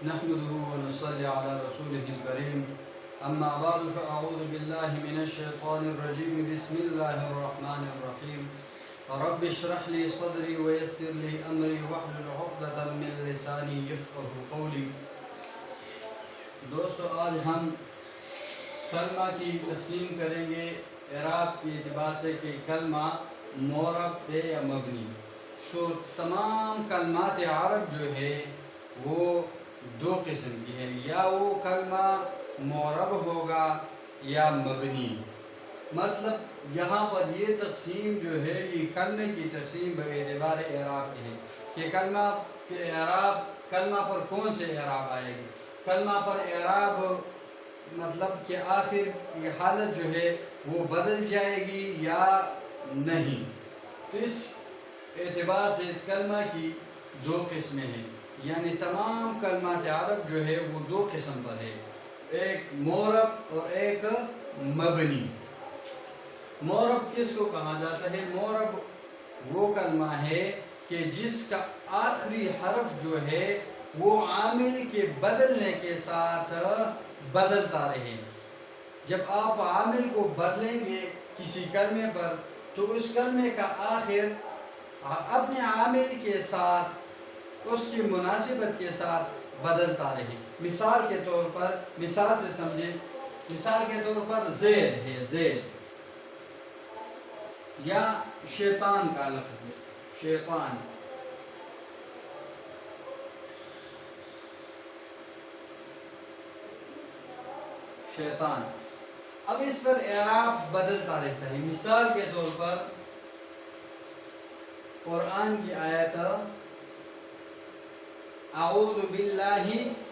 نحمده ونصلي على رسوله الكريم أما بعد فأعوذ بالله من الشيطان الرجيم بسم الله الرحمن الرحيم رب اشرح لي صدري ويسر لي أمري واحلل عقدة من لساني يفقهوا قولي. دوستو آج ہم کلمہ کی تقسیم کریں گے اعراب کے اعتبار سے کہ کلمہ معرب ہے یا مبنی. تو تمام کلمات عرب جو ہے وہ دو قسم کی ہے، یا وہ کلمہ معرب ہوگا یا مبنی. مطلب یہاں پر یہ تقسیم جو ہے یہ کلمے کی تقسیم باعتبار اعراب کی ہے کہ کلمہ کے اعراب، کلمہ پر کون سے اعراب آئے گی. کلمہ پر اعراب مطلب کہ آخر کی حالت جو ہے وہ بدل جائے گی یا نہیں. تو اس اعتبار سے اس کلمہ کی دو قسمیں ہیں، یعنی تمام کلمات عرب جو ہے وہ دو قسم پر ہے، ایک معرب اور ایک مبنی. معرب کس کو کہا جاتا ہے؟ معرب وہ کلمہ ہے کہ جس کا آخری حرف جو ہے وہ عامل کے بدلنے کے ساتھ بدلتا رہے. جب آپ عامل کو بدلیں گے کسی کلمے پر تو اس کلمے کا آخر اپنے عامل کے ساتھ اس کی مناسبت کے ساتھ بدلتا رہے. مثال کے طور پر، مثال سے سمجھیں، مثال کے طور پر زید ہے، زید، یا شیطان کا لفظ ہے، شیطان. شیطان. اب اس پر اعراب بدلتا رہتا ہے. مثال کے طور پر قرآن کی آیت اعوذ باللہ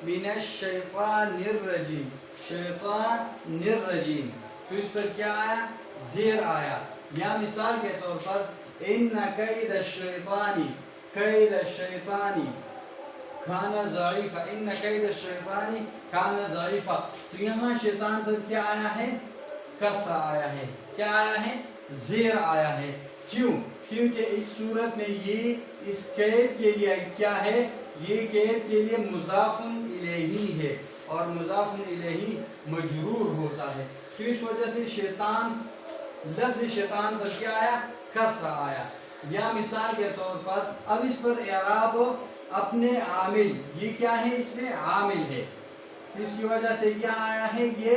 من الشیطان الرجیم، شیطان الرجیم، تو اس پر کیا آیا؟ زیر آیا. یا مثال کے طور پر ان کید الشیطان، کید الشیطان کان ضعیفا، ان کید الشیطان کان ضعیفا. تو یہاں شیطان پر کیا آیا ہے؟ کسر آیا ہے. کیا آیا ہے؟ زیر آیا ہے. کیوں؟ کیونکہ اس صورت میں یہ اس قید کے لیے کیا ہے؟ یہ قید کے لیے مضاف الیہ ہے اور مضاف الیہ مجرور ہوتا ہے. تو اس وجہ سے شیطان، لفظ شیطان پر کیا آیا؟ کسر آیا. یا مثال کے طور پر اب اس پر اعراب اپنے عامل، یہ کیا ہے؟ اس میں عامل ہے، اس کی وجہ سے کیا آیا ہے؟ یہ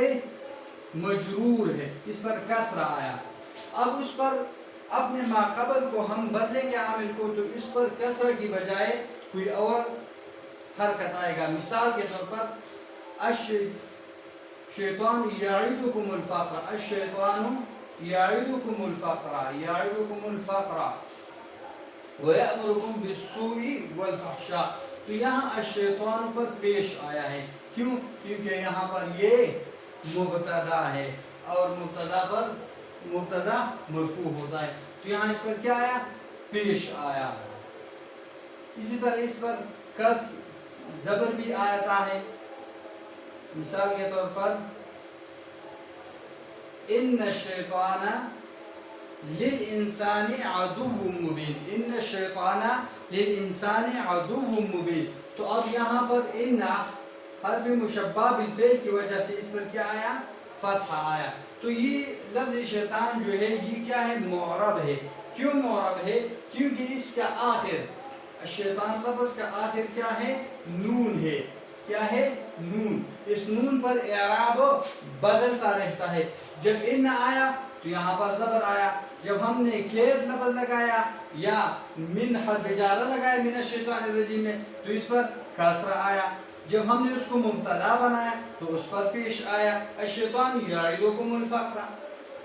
مجرور ہے، اس پر کسر آیا. اب اس پر اپنے ماقبل کو ہم بدلیں گے عامل کو، تو اس پر کسر کی بجائے کوئی اور حرکت آئے گا. مثال کے طور پر الشیطان یعدکم الفقر، الشیطان یعدکم الفقر، یعدکم الفقر وَيَأْمُرُكُمْ بِالسُّوءِ وَالْفَحْشَاءِ. تو یہاں الشیطان پر پیش آیا ہے. کیوں؟ کیونکہ یہاں پر یہ مبتدا ہے اور مبتدا پر مبتدا مرفوع ہوتا ہے، تو یہاں اس پر کیا آیا؟ پیش آیا. اسی طرح اس پر کس زبر بھی آتا ہے. مثال کے طور پر ان الشیطان للانسان عدو مبین، ان الشیطان للانسان عدو مبین. تو اب یہاں پر ان حرف مشبہ بالفعل کی وجہ سے اس پر کیا آیا؟ فتح آیا. تو یہ لفظ شیطان جو ہے یہ کیا ہے؟ معرب ہے. کیوں معرب ہے؟ کیونکہ اس کا آخر، الشیطان لفظ کا آخر کیا ہے؟ نون ہے. کیا ہے؟ نون. اس نون پر اعراب بدلتا رہتا ہے. جب ان آیا تو یہاں پر زبر آیا. جب ہم نے کھیت لفظ لگایا یا من حرف جارہ لگایا من الشیطان الرجیم میں تو اس پر کسر آیا. جب ہم نے اس کو مبتدا بنایا تو اس پر پیش آیا الشیطان یعدکم الفقر.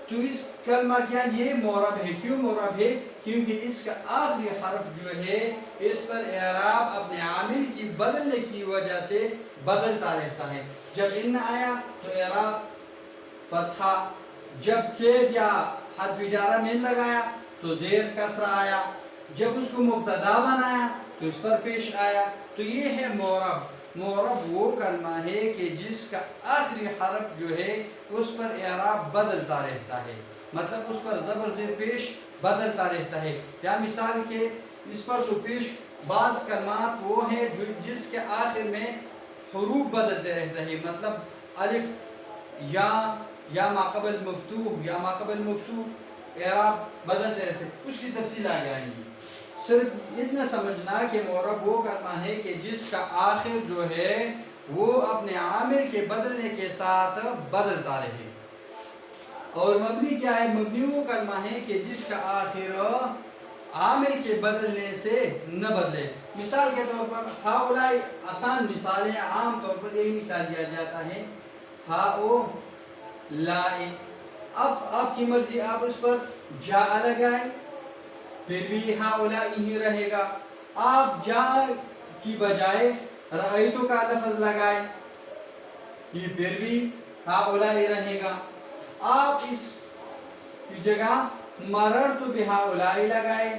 تو اس کلمہ کیا یہ معرب ہے. کیوں معرب ہے؟ کیونکہ اس کا آخری حرف جو ہے اس پر اعراب اپنے عامل کی بدلنے کی وجہ سے بدلتا رہتا ہے. جب ان آیا تو اعراب فتحہ، جب کید یا حرف جارہ من لگایا تو زیر کسر آیا. جب اس کو مبتدا بنایا تو اس پر پیش آیا. تو یہ ہے معرب. معرب وہ کلمہ ہے کہ جس کا آخری حرف جو ہے اس پر اعراب بدلتا رہتا ہے، مطلب اس پر زبر زیر پیش بدلتا رہتا ہے. یا مثال کے اس پر تو پیش بعض کلمات وہ ہیں جو جس کے آخر میں حروف بدلتے رہتے ہیں، مطلب الف یا ما قبل مفتوح یا ما قبل مکسور اعراب بدلتے رہتے ہیں، اس کی تفصیل آگے آئیں گی۔ صرف اتنا سمجھنا کہ معرب وہ کرنا ہے کہ جس کا آخر جو ہے وہ اپنے عامل کے بدلنے کے ساتھ بدلتا رہے، اور مبنی کیا ہے؟ مبنی وہ کلمہ ہے کہ جس کا آخر عامل کے بدلنے سے نہ بدلے۔ مثال کے طور پر ہاؤلائی آسان مثال ہے، عام طور پر یہی مثال دیا جاتا ہے ہاؤ لائی، اب آپ کی مرضی، آپ اس پر جا لگائیں پھر بھی ہاؤلائی ہی رہے گا، آپ جا کی بجائے رأیتو کا لفظ لگائیں یہ پھر بھی ہاؤلائی رہے گا، آپ اس کی جگہ مررتو بہاؤلائی لگائے،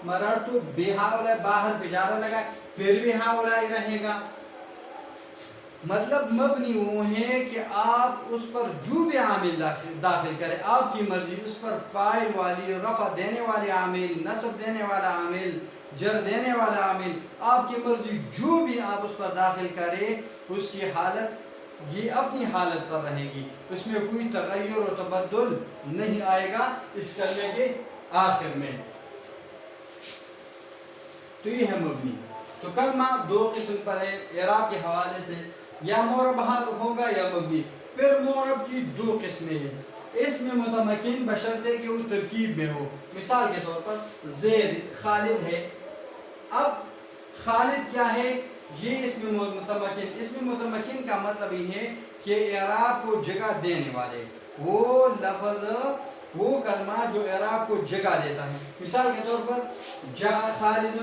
مررتو بہاؤلائی باہر فجارہ لگائے پھر بھی ہاؤلائی رہے گا۔ مطلب مبنی وہ ہے کہ آپ اس پر جو بھی عامل داخل کریں، آپ کی مرضی، اس پر فاعل والی، رفع دینے والے عامل، نصب دینے والا عامل، جر دینے والا عامل، آپ کی مرضی جو بھی آپ اس پر داخل کریں، اس کی حالت یہ اپنی حالت پر رہے گی، اس میں کوئی تغیر و تبدل نہیں آئے گا اس کلمے کے آخر میں۔ تو یہ ہے مبنی۔ تو کلمہ دو قسم پر ہے اعراب کے حوالے سے، یا معرب ہوگا یا مبنی۔ پھر معرب کی دو قسمیں ہیں، اسم متمکن بشرطے کہ وہ ترکیب میں ہو، مثال کے طور پر زید خالد ہے، اب خالد کیا ہے؟ یہ اسم متمکن، اسم متمکن کا مطلب یہ ہے کہ اعراب کو جگہ دینے والے، وہ لفظ، وہ کلمہ جو اعراب کو جگہ دیتا ہے۔ مثال کے طور پر جاء خالد،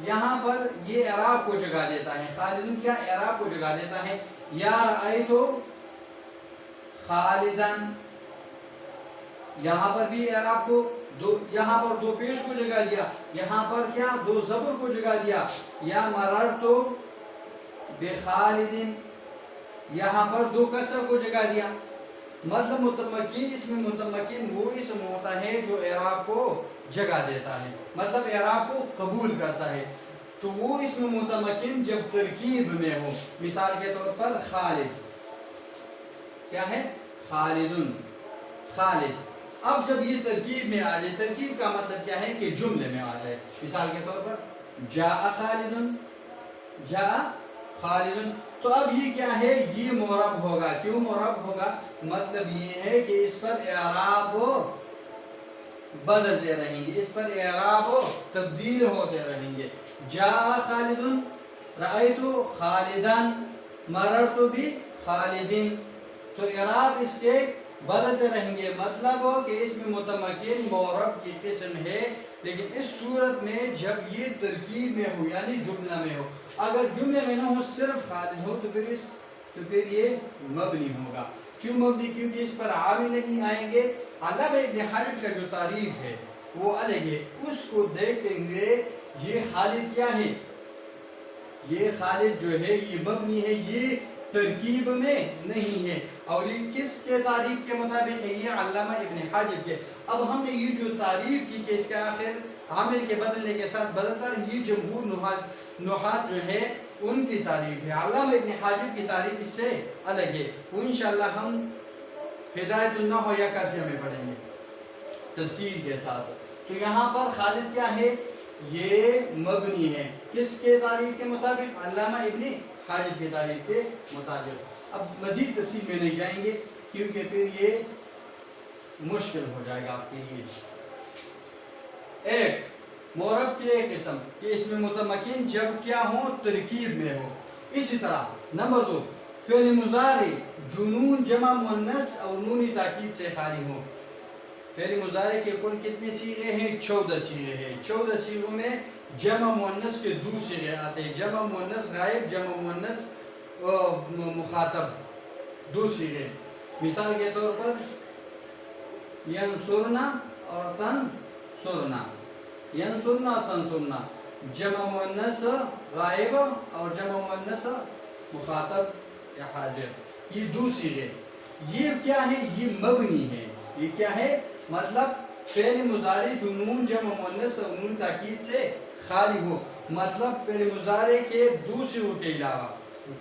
یہاں پر یہ اعراب کو جگہ دیتا ہے، خالد کیا اعراب کو جگہ دیتا ہے۔ یا رأیتو خالدن، یہاں پر بھی اعراب کو یہاں پر دو پیش کو جگہ دیا، یہاں پر کیا دو زبر کو جگہ دیا۔ یا مررتو بخالدن، یہاں پر دو کسر کو جگہ دیا۔ مطلب متمکن، اسم متمکن وہ اسم ہوتا ہے جو اعراب کو جگہ دیتا ہے، مطلب اعراب کو قبول کرتا ہے۔ تو وہ اسم متمکن جب ترکیب میں ہو، مثال کے طور پر خالد کیا ہے؟ خالدن، خالد۔ اب جب یہ ترکیب میں آ جائے، ترکیب کا مطلب کیا ہے کہ جملے میں آ جائے، مثال کے طور پر جاء خالدن، جاء خالدن، تو اب یہ کیا ہے؟ یہ معرب ہوگا۔ کیوں معرب ہوگا؟ مطلب یہ ہے کہ اس پر اعراب بدلتے رہیں گے، اس پر اعراب تبدیل ہوتے رہیں گے۔ جاء خالدن، رأیتو خالدن، مررتو بخالدن، تو اعراب اس کے بدلتے رہیں گے، مطلب کہ اس میں متمکن معرب کی قسم ہے، لیکن اس صورت میں جب یہ ترکیب میں ہو یعنی جملہ میں ہو، اگر جملے میں نہ ہو صرف خالد ہو تو پھر یہ مبنی ہوگا۔ کیوں مبنی؟ کیونکہ اس پر عامل نہیں آئیں گے۔ علامہ ابن حجر کا جو تعریف ہے وہ الگ ہے، اس کو دیکھتے ہوئے یہ خالد کیا ہے؟ یہ خالد جو ہے یہ مبنی ہے، یہ ترکیب میں نہیں ہے، اور یہ کس کے تعریف کے مطابق ہے؟ یہ علامہ ابن حجر کے۔ اب ہم نے یہ جو تعریف کی کہ اس کے آخر عامل کے بدلنے کے ساتھ بدلتا ہے، یہ جمہور نحات جو ہے ان کی تعریف ہے، علامہ ابن حجر کی تعریف اس سے الگ ہے، وہ انشاءاللہ ہم ہدایت النحو یا کافیہ میں پڑھیں گے تفصیل کے ساتھ۔ تو یہاں پر خالد کیا ہے؟ یہ مبنی ہے، کس کے تعریف کے مطابق؟ علامہ ابن حجر کی تعریف کے مطابق۔ اب مزید تفصیل میں نہیں جائیں گے کیونکہ پھر یہ مشکل ہو جائے گا آپ کے لیے۔ ایک معرب کی ایک قسم کہ اس میں متمکن جب کیا ہو؟ ترکیب میں ہو۔ اسی طرح نمبر دو، فعل مضارع جو نون جمع مؤنث اور نون تاکید سے خالی ہو۔ فعل مضارع کے کل کتنے صیغے ہیں؟ 14 صیغے ہیں۔ 14 صیغوں میں جمع مؤنث کے دو صیغے آتے ہیں، جمع مؤنث غائب، جمع مؤنث مخاطب، دو صیغے۔ مثال کے طور پر ینصرنا اور تنصرنا، ینصرنا اور تنصرنا، جمع مؤنث غائب اور جمع مؤنث مخاطب یا حاضر، یہ دو صیغے۔ یہ کیا ہے؟ یہ مبنی ہے۔ یہ کیا ہے؟ مطلب فعل مضارع جو نون جمع مؤنث اور نون تاکید سے خالی ہو، مطلب فعل مضارع کے دوسروں کے علاوہ.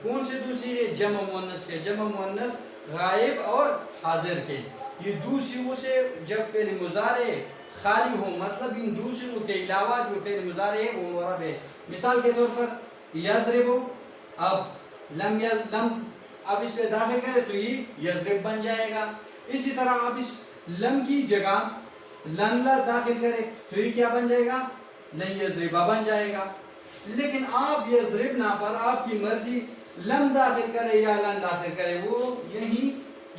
کون سے دوسرے؟ جمع مؤنث کے، جمع مؤنث غائب اور حاضر کے. یہ دوسروں سے جب فعل مضارع خالی ہو، مطلب ان دوسروں کے علاوہ جو فعل مضارع ہے وہ معرب ہے. مثال کے طور پر یضرب، اب لم اب اس پہ داخل کرے تو یہ یضرب بن جائے گا. اسی طرح آپ اس لم کی جگہ لن لا داخل کرے تو یہ کیا بن جائے گا؟ لن یضربا بن جائے گا. لیکن آپ یضربنا پر آپ کی مرضی لم داخل کرے یا لن داخل کرے، وہ یہی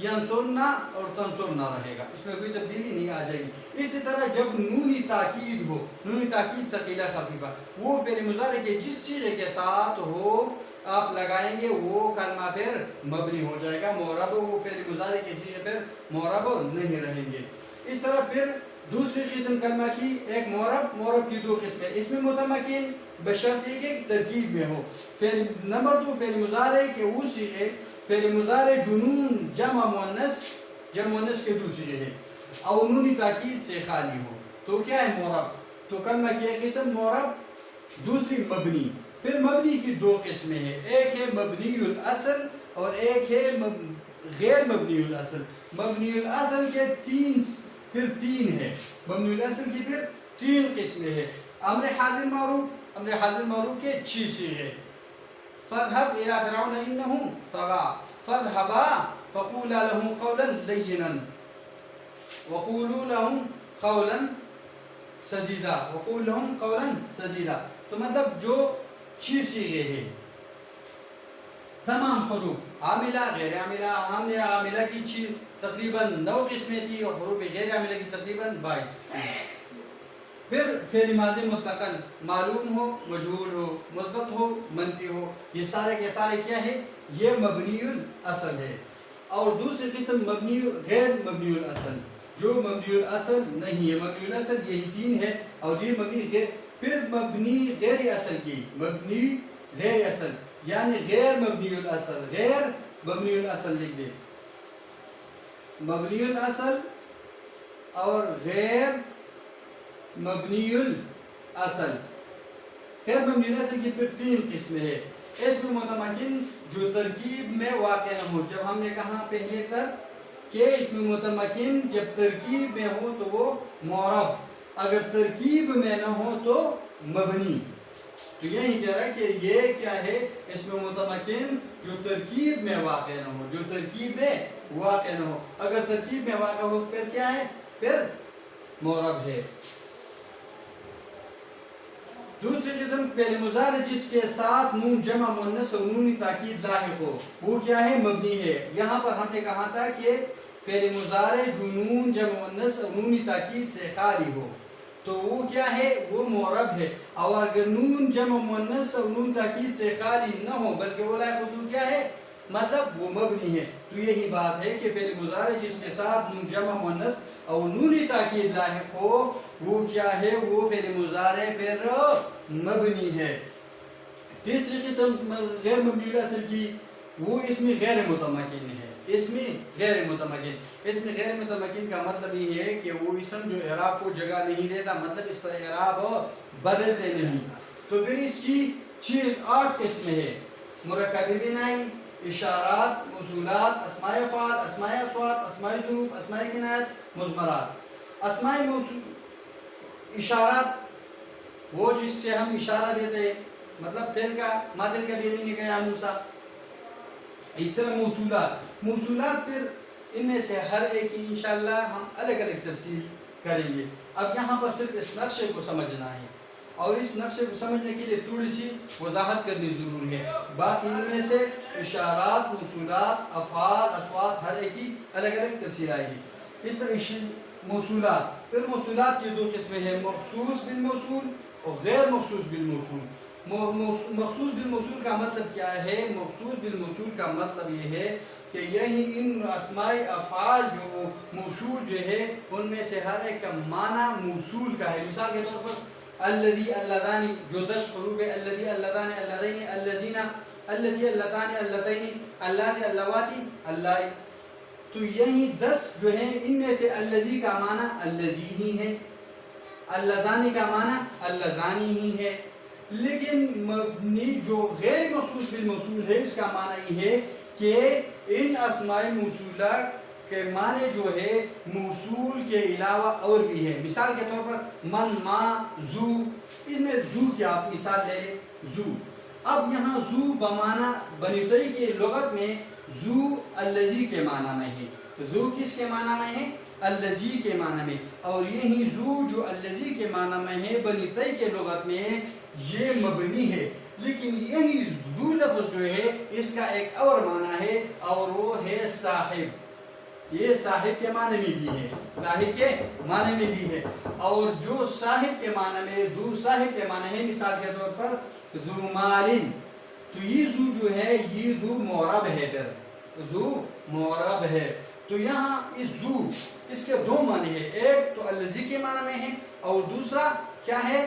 ینصرنا اور تنصرنا رہے گا، اس میں کوئی تبدیلی نہیں آ جائے گی. اسی طرح جب نونی تاکید ہو، نونی تاکید ثقیلہ خفیفہ، وہ فعل مضارع کے جس صیغے کے ساتھ ہو آپ لگائیں گے وہ کلمہ پھر مبنی ہو جائے گا، معرب. وہ فعل مضارع کے صیغے پھر معرب نہیں رہیں گے. اس طرح پھر دوسری قسم کلمہ کی، ایک معرب کی دو قسمیں، اس میں متمکن بشرط یہ کہ ترکیب میں ہو. نمبر 2 فعل مضارع کے وہ صیغے، فعل مضارع جنون جمع مؤنث کے دو صیغے ہیں اور نونی تاکید سے خالی ہو تو کیا ہے؟ معرب. تو کلمہ کی ایک قسم معرب، دوسری مبنی. پھر مبنی کی دو قسمیں ہیں، ایک ہے مبنی الاصل اور ایک ہے غیر مبنی الاصل. مبنی الاصل کے تین ہے، مبنی الاصل کی پھر 3 قسمیں ہیں. امر حاضر معروف کے 6 صیغے. فاذهب الى فرعون انه طغى فاذهبا فقولا له قولا لينا وقولوا لهم قولا سديدا. تو مطلب جو 6 صیغے ہیں، تمام حروف عاملہ غیر عاملہ کی تقریباً 9 قسمیں تھی اور حروف غیر عاملہ کی تقریباً 22 قسمیں. پھر فعل ماضی مطلقاً معلوم ہو، مجہول ہو، مثبت ہو، منفی ہو، یہ سارے کے سارے کیا ہے؟ یہ مبنی الاصل ہے. اور دوسری قسم غیر مبنی الاصل، جو مبنی الاصل نہیں ہے. مبنی الاصل یہی 3 ہے اور یہ پھر مبنی غیر اصل کی، مبنی غیر اصل یعنی غیر مبنی الاصل لکھ دے. مبنی الاصل اور غیر مبنی الاصل. غیر مبنی الاصل کی پھر 3 قسمیں ہیں. اسم متمکن جو ترکیب میں واقع نہ ہو. جب ہم نے کہا پہلے پر کہ اسم متمکن جب ترکیب میں ہو تو وہ معرب، اگر ترکیب میں نہ ہو تو مبنی. تو یہی کہہ رہا ہے کہ یہ کیا ہے؟ اسم متمکن جو ترکیب میں واقع نہ ہو. اگر ترکیب میں واقع ہو پھر کیا ہے؟ پھر معرب ہے. دوسری قسم فعل مضارع جس کے ساتھ نون جمع مؤنث اور نون تاکید لاحق ہو، وہ کیا ہے؟ مبنی ہے. یہاں پر ہم نے کہا تھا کہ فعل مضارع جو نون جمع مؤنث اور نون تاکید سے خالی ہو تو وہ کیا ہے؟ وہ معرب ہے. اور اگر نون جمع مؤنث اور نون تاکید سے خالی نہ ہو بلکہ وہ لاحق ہو تو کیا ہے؟ مطلب وہ مبنی ہے. تو یہی بات ہے کہ فعل مضارع جس کے ساتھ نون جمع مؤنث اور نون تاکید لاحق ہو وہ کیا ہے؟ وہ فعل مضارع پھر مبنی ہے. تیسری قسم غیر مبنی الاصل کی، وہ اسم غیر متمکن ہے. اسم غیر متمکن کا مطلب یہ ہے کہ وہ اسم جو اعراب کو جگہ نہیں دیتا، مطلب اس پر اعراب بدلتے نہیں. تو پھر اس کی 8 قسمیں ہیں: مرکب بنائی، اشارات، موصولات، اسماء افعال، اسماء اصوات، اسماء ظروف، اسماء کنایت، مضمرات. اسماء اشارات وہ جس سے ہم اشارہ دیتے ہیں، مطلب ما تلک بیمینک یا موسیٰ. اس طرح موصولات پھر ان میں سے ہر ایک کی انشاءاللہ ہم الگ تفصیل کریں گے. اب یہاں پر صرف اس نقشے کو سمجھنا ہے اور اس نقشے کو سمجھنے کے لیے تھوڑی سی وضاحت کرنی ضروری ہے. باقی ان میں سے اشارات، موصولات، افعال، اصوات ہر ایک کی الگ تفصیل آئے گی. اس طرح موصولات، پھر موصولات کی 2 قسمیں ہیں: مخصوص بالموصول اور غیر مخصوص بالموصول. مخصوص بالموصول کا مطلب کیا ہے؟ مخصوص بالموصول کا مطلب یہ ہے کہ یہی ان اسماء افعال جو موصول جو ہے ان میں سے ہر ایک کا معنی موصول کا ہے. مثال کے طور پر الذی، اللذان جو 10 حروف ہے، الذی، اللذان، اللذین، اللذین، اللتی، اللتان، اللتین، اللاتی، اللواتی، اللائی. تو یہی 10 جو ہیں ان میں سے الذی کا معنی الذی ہی ہے. اللذانی کا معنی اللذانی ہی ہے، لیکن مبنی جو غیر مخصوص بالموصول ہے اس کا معنی یہ ہے کہ ان اسماء موصولہ کے معنی جو ہے موصول کے علاوہ اور بھی ہے. مثال کے طور پر من، ما، زو، اس میں زو کی آپ مثال لے لیں، زو. اب یہاں زو بمعنی بنی طی کی لغت میں زو الذی کے معنی میں ہے. زو کس کے معنی میں ہے؟ الذی کے معنی میں. اور یہی زو جو الذی کے معنی میں ہے بنی طی کے لغت میں یہ مبنی ہے، لیکن یہی زو لفظ جو ہے اس کا ایک اور معنی ہے اور وہ ہے صاحب. یہ صاحب کے معنی میں بھی ہے، صاحب کے معنی میں بھی ہے. اور جو صاحب کے معنی میں ذو صاحب کے معنی ہے، مثال کے طور پر ذو مالن، تو یہ ذو جو ہے یہ ذو معرب ہے، پھر ذو معرب ہے. تو یہاں اس ذو اس کے دو معنی ہے، ایک تو الذی کے معنی میں ہے اور دوسرا کیا ہے؟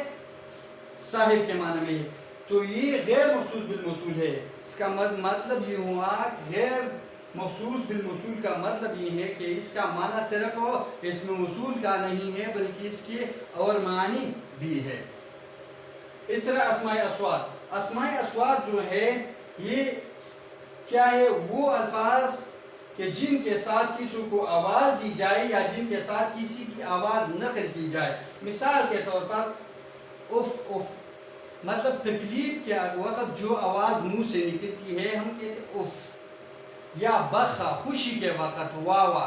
صاحب کے معنی میں ہے. تو یہ غیر مخصوص بالموصول ہے. اس کا مطلب یہ ہوا غیر مخصوص بالموصول کا مطلب یہ ہے کہ اس کا معنی صرف اسم موصول کا نہیں ہے بلکہ اس کے اور معنی بھی ہے. اس طرح اسماء اصوات، اسماء اصوات جو ہے یہ کیا ہے؟ وہ الفاظ کہ جن کے ساتھ کسی کو آواز دی جائے یا جن کے ساتھ کسی کی آواز نقل کی جائے. مثال کے طور پر اف اف، مطلب تکلیف کے وقت جو آواز منہ سے نکلتی ہے ہم کہتے ہیں اف. یا بخا، خوشی کے وقت وا وا.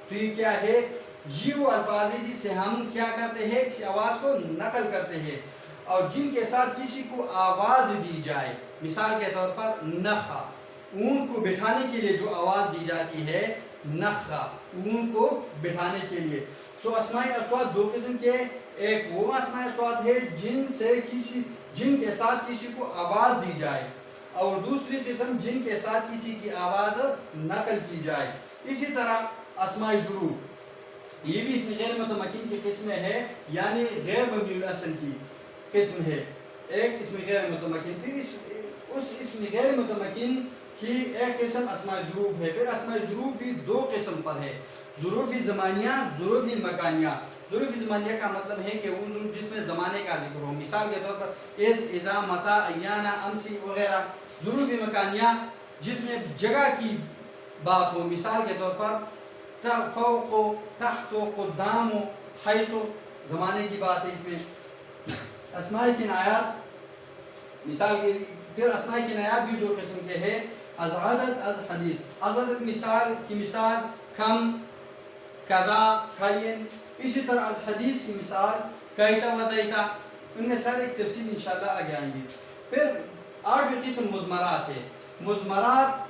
تو یہ کیا ہے؟ یہ وہ الفاظ ہیں جس سے ہم کیا کرتے ہیں؟ کسی آواز کو نقل کرتے ہیں. اور جن کے ساتھ کسی کو آواز دی جائے، مثال کے طور پر نخا، اون کو بٹھانے کے لیے جو آواز دی جاتی ہے نخا، اون کو بٹھانے کے لیے. تو اسماء اصوات دو قسم کے، ایک وہ اسماء اصوات ہے جن کے ساتھ کسی کو آواز دی جائے، اور دوسری قسم جن کے ساتھ کسی کی آواز نقل کی جائے. اسی طرح اسماء ظروف، یہ بھی اسم غیر متمکن کی قسم ہے، یعنی غیر مبنی الاصل کی قسم ہے. ایک اسم غیر متمکن، پھر اس اسم غیر متمکن کی ایک قسم اسماء ظروف ہے. پھر اسماء ظروف بھی دو قسم پر ہے، ظروف زمانیہ، ظروف مکانیہ. ظروف زمانیہ کا مطلب ہے کہ وہ ظروف جس میں زمانے کا ذکر ہو، مثال کے طور پر از، اذا، متا، ایانا، امسی وغیرہ. ظروف مکانیہ جس میں جگہ کی بات ہو، مثال کے طور پر فوق، تحت، قدام، حیث، زمانے کی بات ہے اس میں. اسماء کنایات، مثال کے پھر اسماء کنایات بھی دو قسم کے ہیں، از عدد، از حدیث. از عدد مثال کی مثال کم، کذا، کھائین. اسی طرح از حدیث کی مثال کہتا و دیتا. ان میں سارے ایک تفصیل انشاءاللہ آگے آئیں گی. پھر آٹھویں قسم مضمرات ہے. مضمرات،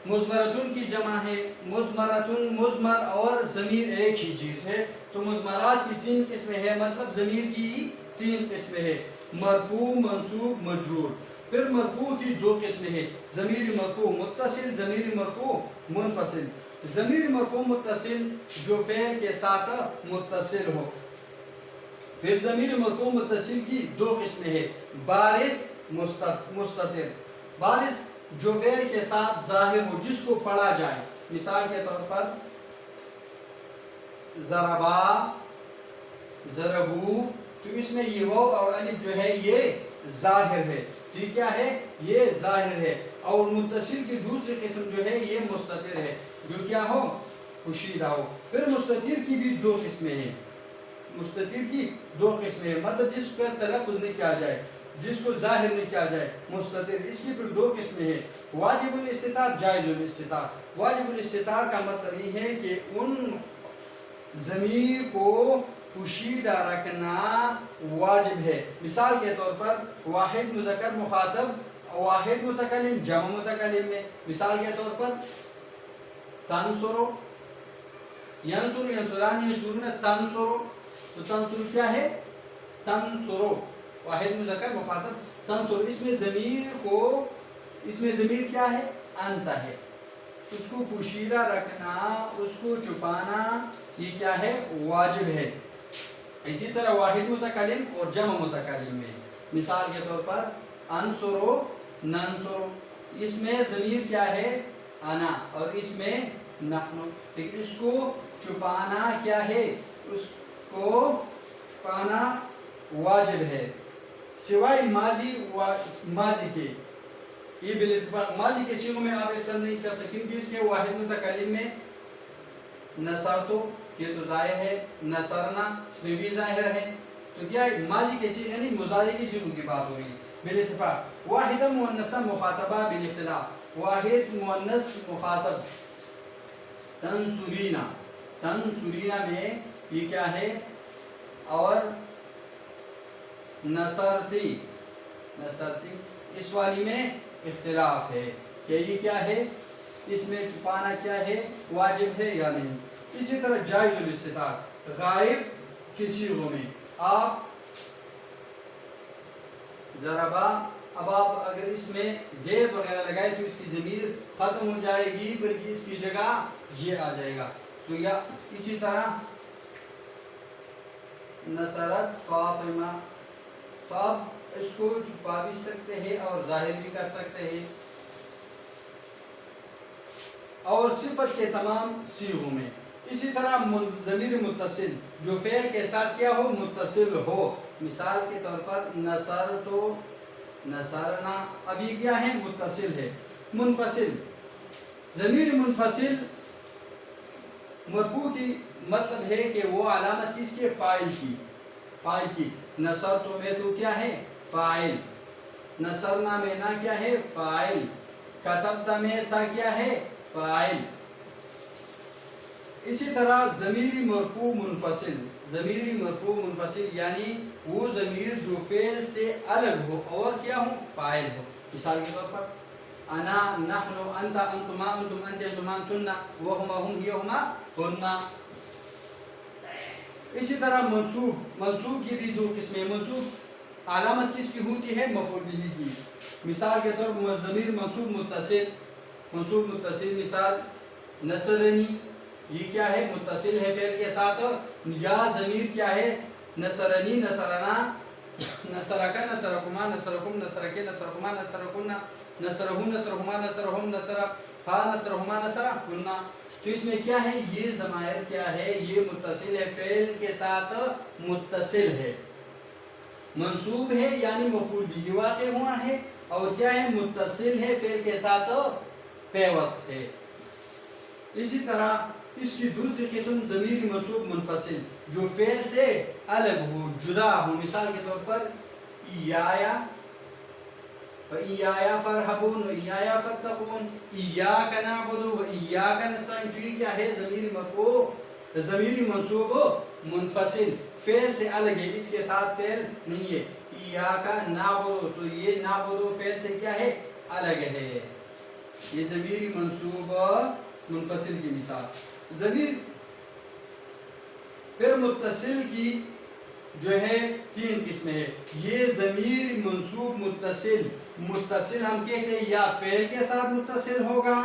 مضمرتن کی جمع ہے. مضمرتن، مضمر اور ضمیر ایک ہی چیز ہے. تو مضمرات کی تین قسمیں ہیں، مطلب ضمیر کی تین قسمیں ہیں، مرفوع، منصوب، مجرور. پھر مرفوع کی دو قسمیں ہیں، ضمیر مرفوع متصل، ضمیر مرفوع منفصل. ضمیر مرفوع متصل جو فعل کے ساتھ متصل ہو. پھر ضمیر مرفوع متصل کی دو قسمیں ہیں، بارز، مستتر. بارز جو فعل کے ساتھ ظاہر ہو، جس کو پڑھا جائے، مثال کے طور پر ضربا، ضربو. تو اس میں یہ واو اور الف جو ہے یہ ظاہر ہے. تو یہ کیا ہے؟ یہ ظاہر ہے. اور متصل کی دوسری قسم جو ہے یہ مستتر ہے، جو کیا ہو؟ پوشیدہ ہو. پھر مستتر کی بھی دو قسمیں ہیں، مستتر کی دو قسمیں ہیں، مطلب جس پر تلفظ نہیں کیا جائے، جس کو ظاہر نہیں کیا جائے، مستتر. اس کی پھر دو قسمیں ہیں، واجب الاستتار، جائز الاستتار. واجب الاستتار کا مطلب یہ ہے کہ ان ضمیر کو پوشیدہ رکھنا واجب ہے. مثال کے طور پر واحد مذکر مخاطب، واحد متکلم، جمع متکلم میں. مثال کے طور پر تنصرو، ینصر، ینصران، ینصرون، تنصرو. تو تنصرو کیا ہے؟ تنصرو واحد مذکر مخاطب تنصرو. اس میں ضمیر کو، اس میں ضمیر کیا ہے؟ انت ہے. اس کو پوشیدہ رکھنا، اس کو چھپانا، یہ کیا ہے؟ واجب ہے. اسی طرح واحد متکلم اور جمع متکلم میں، مثال کے طور پر انصرو، ننصرو. اس میں ضمیر کیا ہے؟ انا، اور اس میں نحن. لیکن اس کو چھپانا کیا ہے؟ اس کو پانا واجب ہے سوائے ماضی کے. یہ بالاتفاق ماضی کے صیغوں میں آپ استعمال نہیں کر سکتے کیونکہ اس کے واحد متکلم میں نصرتو یہ تو ظاہر ہے, نصرنا اس میں بھی ظاہر ہے. تو کیا ہے ماضی کے صیغے یعنی مضارع کی صیغوں کی بات ہو رہی ہے بالاتفاق. واحدہ مؤنثہ مخاطبہ بالاختلاف, واحد مؤنث مخاطب تنصرینا, تنصرینا میں یہ کیا ہے, اور نصرتی, نصرتی اس والی میں اختلاف ہے کہ یہ کیا ہے, اس میں چھپانا کیا ہے, واجب ہے یا نہیں. اسی طرح جائز الاستتار غائب کی صیغوں میں آپ ضربا, اب آپ اگر اس میں زید وغیرہ لگائے تو اس کی ضمیر ختم ہو جائے گی بلکہ اس کی جگہ یہ آ جائے گا. تو یا اسی طرح نصرت فاطمہ, تو آپ اس کو چھپا بھی سکتے ہیں اور ظاہر بھی کر سکتے ہیں. اور صفت کے تمام صیغوں میں اسی طرح ضمیر متصل جو فعل کے ساتھ کیا ہو, متصل ہو. مثال کے طور پر نصرتو, نصرنا, اب یہ کیا ہے, متصل ہے. منفصل ضمیر منفصل مرفوع کی مطلب ہے کہ وہ علامت کس کے, فاعل کی, فاعل کی. نصرتو میں تو کیا ہے, فاعل. نصرنا میں نہ کیا ہے, فاعل. کتبت میں تا کیا ہے, فاعل. اسی طرح ضمیر مرفوع منفصل, ضمیر مرفوع منفصل یعنی وہ ضمیر جو فعل سے الگ ہو اور کیا ہو, فاعل ہو. مثال کے طور پر انا, نحن, انت, انتما, انتم, انت, انتما, انتن, وہما, ہم, یہ, ہما, ہننا. اسی طرح منصوب, منصوب کی بھی دو قسمیں. منصوب علامت کس کی ہوتی ہے, مفعول بہ کی. مثال کے طور پر ضمیر منصوب متصل, منصوب متصل مثال نصرنی, یہ کیا ہے, متصل ہے فعل کے ساتھ. یا ضمیر کیا ہے, نصرنی, نصرنا, نصرکا, نصرکما, نصرکم, نصرکے, نصرکما, نصرکن, نصرہو, نصرہما, نصرہم, نصرہا, نصرہما, نصرہن. تو اس میں کیا ہے, یہ ضمائر کیا ہے, یہ متصل ہے, فعل کے ساتھ متصل ہے, منصوب ہے یعنی مفعول بہ واقع ہوا ہے, اور کیا ہے, متصل ہے, فعل کے ساتھ پیوست ہے. اسی طرح اس کی دوسری قسم ضمیر منصوب منفصل جو فعل سے الگ ہو, جدا ہو. مثال کے طور پر ایایا, وَإِيَّايَ فَارْهَبُونَ وَإِيَّايَ فَاتَّقُونَ, إِيَّاكَ نَعْبُدُ وَإِيَّاكَ نَسْتَعِينُ. تو یہ کیا ہے, ضمیر مرفوع, ضمیر منصوب منفصل, فعل سے الگ ہے, اس کے ساتھ فعل نہیں ہے. إِيَّاكَ نَعْبُدُ, تو یہ نعبد فعل سے کیا ہے, الگ ہے. یہ ضمیر منصوب منفصل کی مثال. ضمیر پھر متصل کی جو ہے تین قسمیں ہیں. یہ ضمیر منصوب متصل, متصل ہم کہتے ہیں یا فعل کے ساتھ متصل ہوگا,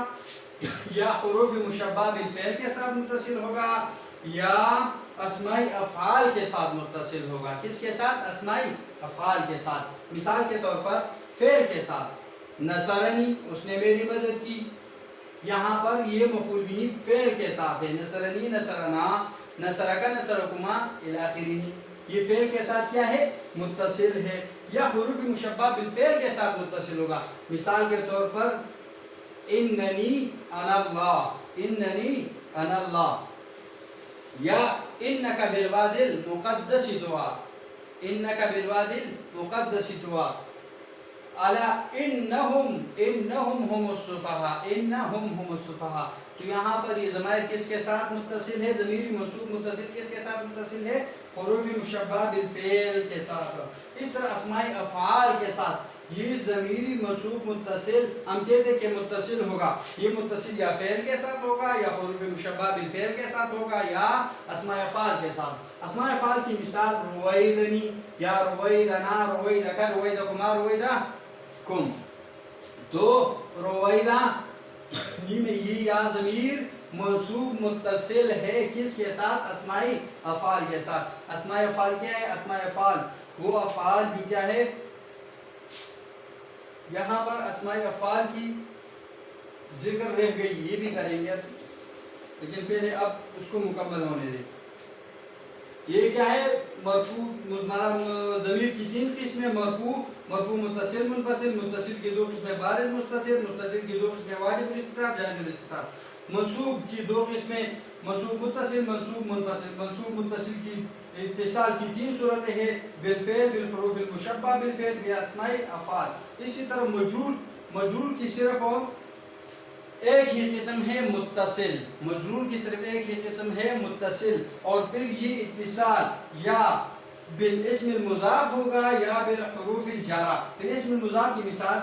یا حروف مشبہ بالفعل کے ساتھ متصل ہوگا, یا اسماء افعال کے ساتھ متصل ہوگا. کس کے ساتھ, اسماء افعال کے ساتھ. مثال کے طور پر فعل کے ساتھ نصرنی, اس نے میری مدد کی, یہاں پر یہ مفعول بہ فعل کے ساتھ ہے. نصرنی, نصرنا, نصرکا, نصرکما الی آخرہ, یہ فعل کے ساتھ کیا ہے, متصل ہے. یا حروف مشبہ بالفعل کے ساتھ متصل ہوگا. مثال کے طور پر اننی انا اللہ, اننی انا اللہ, یا انک بالوادی المقدس طویٰ, انک بالوادی المقدس طویٰ, الا انہم هم السفہاء, انہم هم السفہاء. تو یہاں پر یہ ضمائر کس کے ساتھ متصل ہے, ضمیر منصوب متصل کس کے ساتھ متصل ہے, حروف مشبہ بالفعل کے ساتھ. اس طرح اسماء افعال کے ساتھ یہ ضمیر منصوب متصل ہم کہتے ہیں کہ متصل ہوگا, یہ متصل یا فعل کے ساتھ ہوگا, یا حروف مشبہ بالفعل کے ساتھ ہوگا, یا اسماء افعال کے ساتھ. اسماء افعال کی مثال رویدنی, یا رویدنا, رویدکا, رویدکما, رویدکم. تو رویدہ میں یہ یا ضمیر منصوب متصل ہے کس کے ساتھ, اسماء افعال کے ساتھ. اسماء افعال کیا ہے, اسماء افعال وہ افعال جو کیا ہے, یہاں پر اسماء افعال کی ذکر رہ گئی, یہ بھی کریں گے لیکن پہلے اب اس کو مکمل ہونے دیں. یہ کیا ہے مرفوع ضمیر کی 3 قسمیں، مرفوع، مرفوع متصل منفصل، متصل کی 2 قسمیں بارز مستتر، مستتر کی 2 قسمیں واجب الاستتار جائز الاستتار، منصوب کی 2 قسمیں منصوب متصل، منصوب منفصل، منصوب متصل کی اتصال کی 3 صورتیں ہیں، بالفعل، بالحروف المشبہ بالفعل، باسماء افعال۔ اسی طرح مجرور کی صرف ایک ہی قسم ہے متصل، مجرور کی صرف ایک ہی قسم ہے متصل، اور پھر یہ اتصال یا بالاسم المضاف ہوگا یا بالحروف الجارہ۔ بالاسم المضاف کی مثال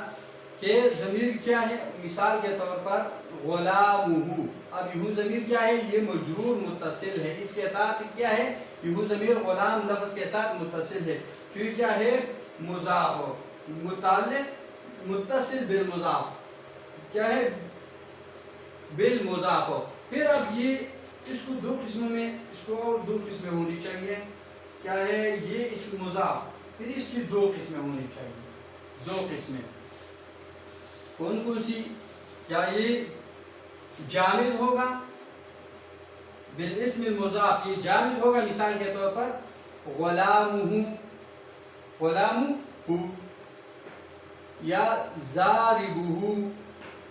کہ ضمیر کیا ہے، مثال کے طور پر غلامہ، اب یہو ضمیر کیا ہے، یہ مجرور متصل ہے، اس کے ساتھ کیا ہے، یہو ضمیر غلام لفظ کے ساتھ متصل ہے، تو یہ کیا ہے مضاف، متعلق متصل بالمضاف، کیا ہے بالمضاف۔ پھر اب یہ اس کو 2 قسموں میں، اس کو اور 2 قسمیں ہونی چاہیے، کیا ہے یہ اسم مضاف، پھر اس کی 2 قسمیں ہونی چاہیے، 2 قسمیں کون کون سی؟ کیا یہ جامد ہوگا بالاسم المضاف، یہ جامد ہوگا، مثال کے طور پر غلامہ، غلامہ، یا ضاربہ،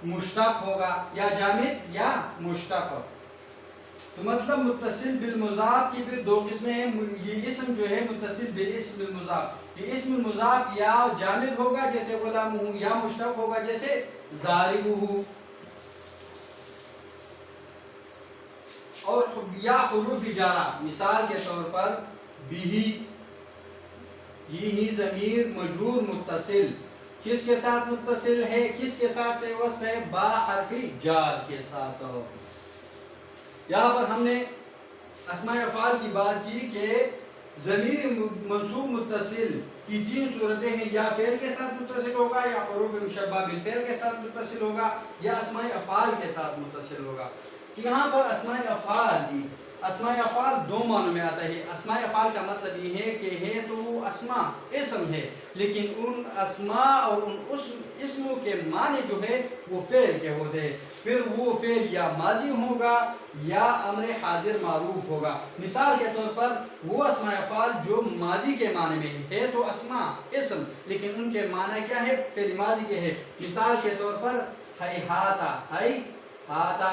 مشتق ہوگا، یا جامد یا مشتق۔ تو مطلب متصل بالمضاف کی پھر 2 قسمیں ہیں، یہ اسم جو ہے متصل بالاسم المضاف، یہ اسم المضاف یا جامد ہوگا جیسے غلامہ، یا مشتق ہوگا جیسے ضاربہ، اور یا حروف جارہ، مثال کے طور پر بھی، یہ ضمیر مجرور متصل، کس کے ساتھ متصل ہے، کس کے ساتھ پیوست ہے، با حرف جار کے ساتھ۔ یہاں پر ہم نے اسماء افعال کی بات کی کہ ضمیر منصوب متصل کی 3 صورتیں ہیں، یا فعل کے ساتھ متصل ہوگا، یا حروف مشبہ بالفعل کے ساتھ متصل ہوگا، یا اسماء افعال کے ساتھ متصل ہوگا۔ تو یہاں پر اسماء افعال دی، اسماء افعال 2 معنوں میں آتا ہے۔ اسماء افعال کا مطلب یہ ہے کہ ہے تو وہ اسماء، اسم ہے، لیکن ان اسماء اور ان اسموں کے معنی جو ہے وہ فعل کے ہوتے ہیں، پھر وہ فعل یا ماضی ہوگا یا امر حاضر معروف ہوگا۔ مثال کے طور پر وہ اسماء افعال جو ماضی کے معنی میں ہے تو اسماء، اسم، لیکن ان کے معنی کیا ہے، فعل ماضی کے ہے۔ مثال کے طور پر ہیہاتا، ہیہاتا،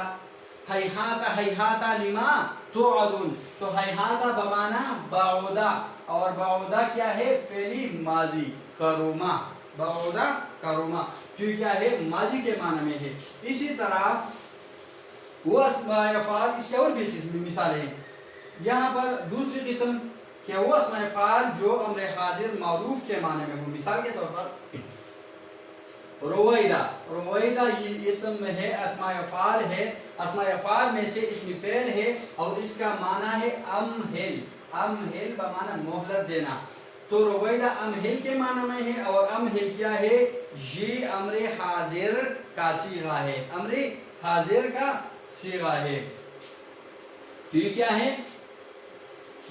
ہیہاتا، ہیہاتا لما توعدون، تو ہیہاتا بمعنی بعودا، اور بعودا کیا ہے، فعلی ماضی، کروما، بعودا کروما، تو کیا ہے ماضی کے معنی میں ہے۔ اسی طرح وہ اسماء افعال، اس کے اور بھی قسم مثالیں ہیں، یہاں پر دوسری قسم کہ وہ اسماء افعال جو امر حاضر معروف کے معنی میں ہوں، مثال کے طور پر رویدہ، رویدہ یہ اسم ہے، اسماء افعال ہے، اسماء افعال میں سے اسم فعل ہے، اور اس کا معنی ہے امہل، امہل بمعنی مہلت دینا، تو رویدہ امہل کے معنی میں ہے، اور امہل کیا ہے، یہ امر حاضر کا صیغہ ہے، امر حاضر کا صیغہ ہے، تو یہ کیا ہے،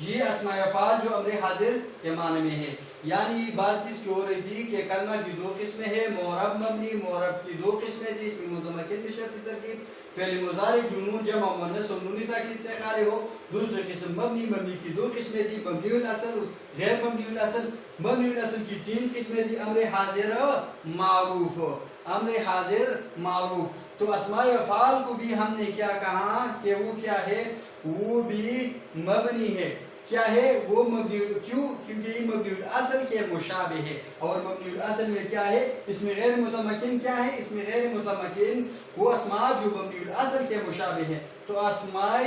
یہ اسماء افعال جو امر حاضر کے معنی میں ہے۔ یعنی یہ بات کس کی ہو رہی تھی کہ کلمہ کی 2 قسمیں ہیں، معرب مبنی، معرب کی 2 قسمیں تھی، اس میں متمکن بشرط ترکیب، فعل مضارع جو نون جمع مؤنث اور نون تاکید سے خالی ہو، دوسری قسم مبنی، مبنی کی 2 قسمیں تھی، مبنی الاصل، غیر مبنی الاصل، مبنی الاصل کی 3 قسمیں تھی، امر حاضر معروف، امر حاضر معروف۔ تو اسماء افعال کو بھی ہم نے کیا کہا کہ وہ کیا ہے، وہ بھی مبنی ہے، کیا ہے وہ مبنی، کیوں؟ کیونکہ یہ مبنی الاصل کے مشابہ ہے، اور مبنی الاصل میں کیا ہے، اس میں غیر متمکن کیا ہے، اس میں غیر متمکن وہ اسماء جو مبنی الاصل کے مشابہ ہے۔ تو اسماء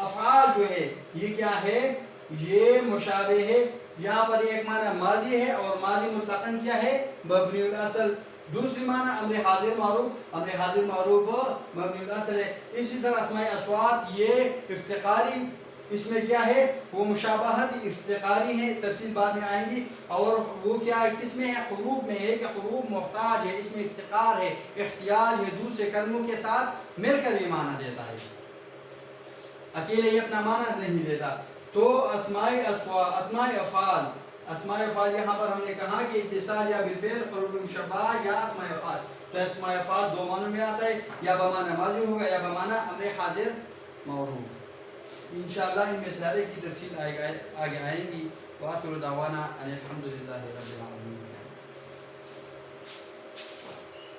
افعال جو ہے یہ کیا ہے، یہ مشابہ ہے، یہاں پر ایک معنی ماضی ہے، اور ماضی مطلقاً کیا ہے، مبنی الاصل، دوسری معنی امر حاضر معروف، امر حاضر معروف مبنی الاصل ہے۔ اسی طرح اسماء اصوات یہ افتقاری، اس میں کیا ہے، وہ مشابہت افتقاری ہے، تفصیل بعد میں آئیں گی، اور وہ کیا ہے، کس میں ہے، حروف میں ہے کہ حروف محتاج ہے، اس میں افتقار ہے، احتیاج ہے، دوسرے کلموں کے ساتھ مل کر یہ معنی دیتا ہے، اکیلے یہ اپنا معنی نہیں دیتا۔ تو اسماء افعال، اسماء افعال یہاں پر ہم نے کہا کہ اتصال یا بالفعل، حروف مشبہ یا اسماء افعال، تو اسماء افعال 2 معنوں میں آتا ہے، یا بمعنی ماضی ہوگا یا بمعنی امر حاضر معروف۔ انشاءاللہ ان میں سارے کی تفصیل آگے آئیں گی. وآخر دعوانا ان الحمد للہ رب العالمین.